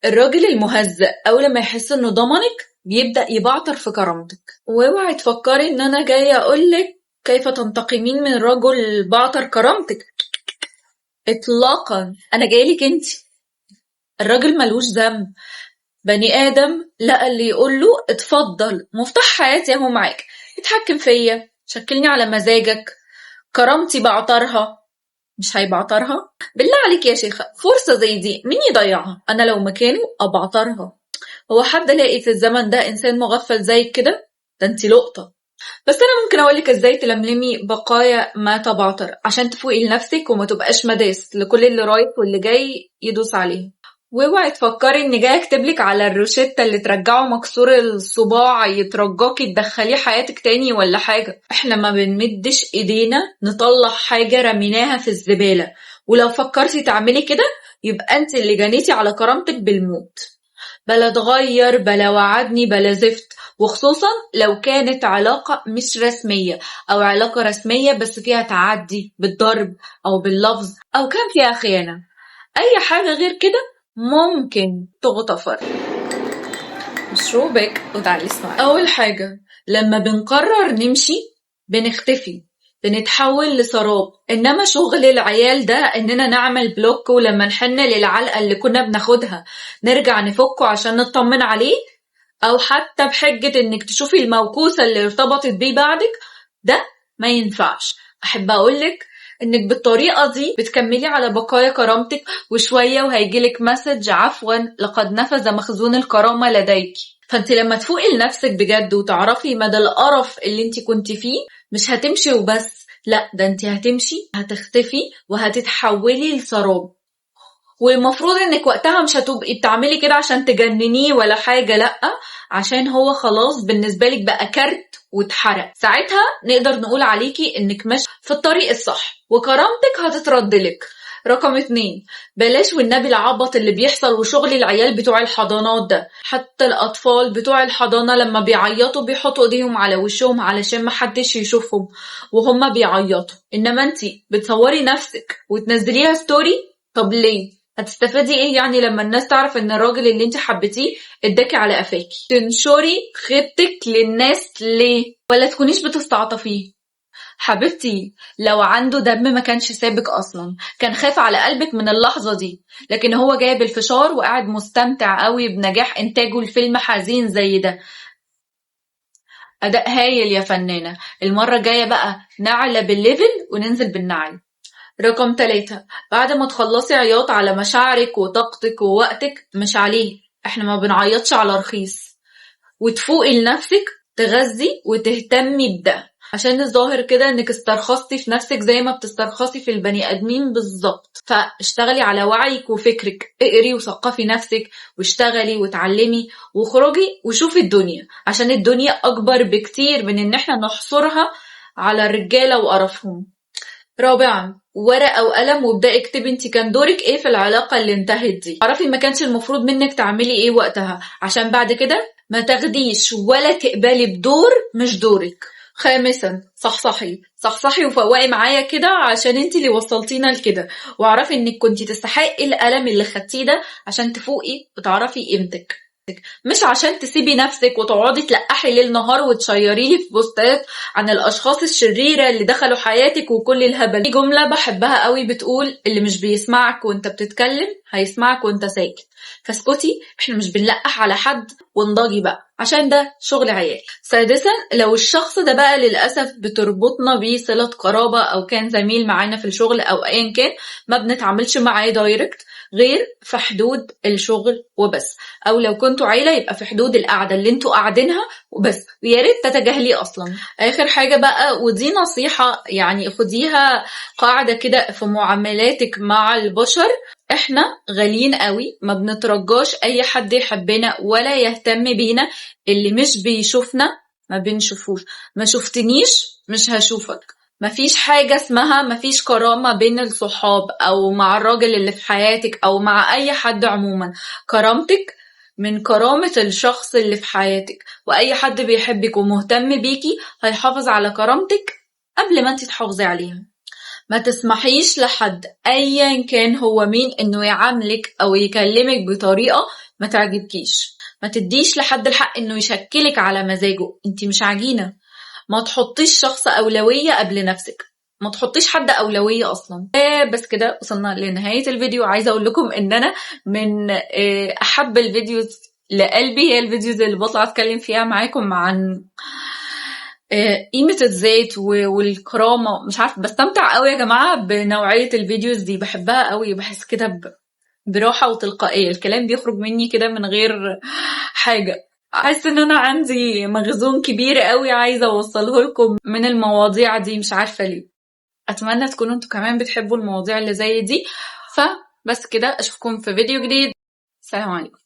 الراجل المهزأ أول ما يحس إنه ضمنك بيبدأ يبعتر في كرامتك. واوعي تفكري إن أنا جاية أقولك كيف تنتقمين من رجل بعتر كرامتك. إطلاقا، أنا جايلك انتي. الراجل ملوش ذنب، بني آدم لقى اللي يقوله اتفضل مفتاح حياتي اهو معاك، اتحكم فيا، شكلني على مزاجك. كرامتي بعترها، مش هيبعترها؟ بالله عليك يا شيخة، فرصة زي دي مين يضيعها؟ أنا لو مكانه أبعترها. هو حد لاقي في الزمن ده إنسان مغفل زيك كده؟ ده انتي لقطة. بس أنا ممكن أقولك إزاي تلملمي بقايا ما تبعتر عشان تفوقي لنفسك وما تبقاش مداس لكل اللي رايح واللي جاي يدوس عليه. واوعي تفكري اني جاي اكتبلك على الروشتة اللي ترجعه مكسور الصباع يترجاكي تدخليه حياتك تاني ولا حاجة. احنا ما بنمدش ايدينا نطلع حاجة رميناها في الزبالة، ولو فكرتي تعملي كده يبقى انت اللي جنيتي على كرامتك بالموت. بلا تغير، بلا وعدني، بلا زفت، وخصوصا لو كانت علاقة مش رسمية أو علاقة رسمية بس فيها تعدي بالضرب أو باللفظ أو كان فيها خيانة. أي حاجة غير كده ممكن تغتفر. مشروبك وتعالي اسمعي. أول حاجة، لما بنقرر نمشي بنختفي، بنتحول لسراب. إنما شغل العيال ده إننا نعمل بلوك، ولما نحن للعلقة اللي كنا بناخدها نرجع نفكه عشان نطمن عليه، أو حتى بحجة إنك تشوفي الموكوسة اللي ارتبطت بيه بعدك، ده ما ينفعش. أحب أقولك إنك بالطريقة دي بتكملي على بقايا كرامتك، وشوية وهيجيلك مسج عفوا لقد نفذ مخزون الكرامة لديك. فانت لما تفوقي لنفسك بجد وتعرفي مدى القرف اللي انت كنت فيه، مش هتمشي وبس، لا ده انت هتمشي، هتختفي وهتتحولي لسراب. والمفروض انك وقتها مش هتبقي بتعملي كده عشان تجننيه ولا حاجة، لأ، عشان هو خلاص بالنسبة لك بقى كارت واتحرق. ساعتها نقدر نقول عليكي انك ماشية في الطريق الصح وكرامتك هتتردلك. رقم 2، بلاش والنبي العبط اللي بيحصل وشغل العيال بتوع الحضانات ده. حتى الأطفال بتوع الحضانة لما بيعيطوا بيحطوا ايديهم على وشهم علشان محدش يشوفهم وهم بيعيطوا، انما انتي بتصوري نفسك وتنزليها ستوري. طب ليه؟ هتستفادي ايه يعني لما الناس تعرف ان الراجل اللي انت حبيتيه اداكي على قفاكي؟ تنشري خيبتك للناس ليه؟ ولا تكونيش بتستعطفيه؟ حبيبتي، لو عنده دم ما كانش سابك اصلا، كان خاف على قلبك من اللحظة دي. لكن هو جايب الفشار وقاعد مستمتع قوي بنجاح انتاجه الفيلم حزين زي ده. اداء هايل يا فنانة. المرة الجاية بقى نعلى بالليفل وننزل بالنعل. رقم 3، بعد ما تخلصي عياط على مشاعرك وطاقتك ووقتك، مش عليه، احنا ما بنعيطش على رخيص، وتفوقي لنفسك، تغذي وتهتمي بده، عشان الظاهر كده انك استرخصتي في نفسك زي ما بتسترخصي في البني ادمين بالظبط. فاشتغلي على وعيك وفكرك، اقري وثقفي نفسك واشتغلي وتعلمي واخرجي وشوفي الدنيا، عشان الدنيا اكبر بكتير من ان احنا نحصرها على الرجالة وقرفهم. رابعا، ورقة وقلم وابدأي اكتبي انت كان دورك ايه في العلاقة اللي انتهت دي. اعرفي ما كانش المفروض منك تعملي ايه وقتها، عشان بعد كده ما تاخديش ولا تقبلي بدور مش دورك. خامسا، صحصحي صحصحي وفوقي معايا كده عشان انت اللي وصلتينا لكده، واعرفي انك كنتي تستحقي الألم اللي خدتيه ده عشان تفوقي وتعرفي قيمتك، مش عشان تسيبي نفسك وتقعدي تلقحي ليل نهار وتشيري لي في بوستات عن الاشخاص الشريره اللي دخلوا حياتك وكل الهبل. في جمله بحبها قوي بتقول اللي مش بيسمعك وانت بتتكلم هيسمعك وانت ساكت، فاسكتي، احنا مش بنلقح على حد ونضاجي بقى عشان ده شغل عيال. سادسا، لو الشخص ده بقى للاسف بتربطنا بيه صله قرابه او كان زميل معانا في الشغل او ايا كان، ما بنتعاملش معاه دايركت غير في حدود الشغل وبس، او لو كنتوا عيله يبقى في حدود القعده اللي انتوا قاعدينها وبس، ويا ريت تتجاهليه اصلا. اخر حاجه بقى، ودي نصيحه يعني خديها قاعده كده في معاملاتك مع البشر، احنا غاليين قوي، ما بنترجاش اي حد يحبنا ولا يهتم بينا. اللي مش بيشوفنا ما بنشوفوش، ما شفتنيش مش هشوفك. مفيش حاجة اسمها مفيش كرامة بين الصحاب أو مع الراجل اللي في حياتك أو مع أي حد عموما. كرامتك من كرامة الشخص اللي في حياتك، وأي حد بيحبك ومهتم بيكي هيحافظ على كرامتك قبل ما انت تحافظي عليها. ما تسمحيش لحد أيا كان هو مين إنه يعاملك أو يكلمك بطريقة ما تعجبكيش. ما تديش لحد الحق انه يشكلك على مزاجه، انتي مش عجينة. ما تحطيش شخص أولوية قبل نفسك، ما تحطيش حد أولوية أصلا. بس كده وصلنا لنهاية الفيديو. عايزة أقول لكم إن أنا من أحب الفيديوز لقلبي هي الفيديوز اللي بطلع أتكلم فيها معاكم عن قيمة الذات والكرامة. مش عارفة، بستمتع قوي يا جماعة بنوعية الفيديوز دي، بحبها قوي. بحس كده براحة وتلقائية، الكلام بيخرج مني كده من غير حاجة. حاسة ان انا عندي مخزون كبير قوي عايزة اوصله لكم من المواضيع دي، مش عارفة ليه. اتمنى تكونوا انتوا كمان بتحبوا المواضيع اللي زي دي. فبس كده، اشوفكم في فيديو جديد. سلام عليكم.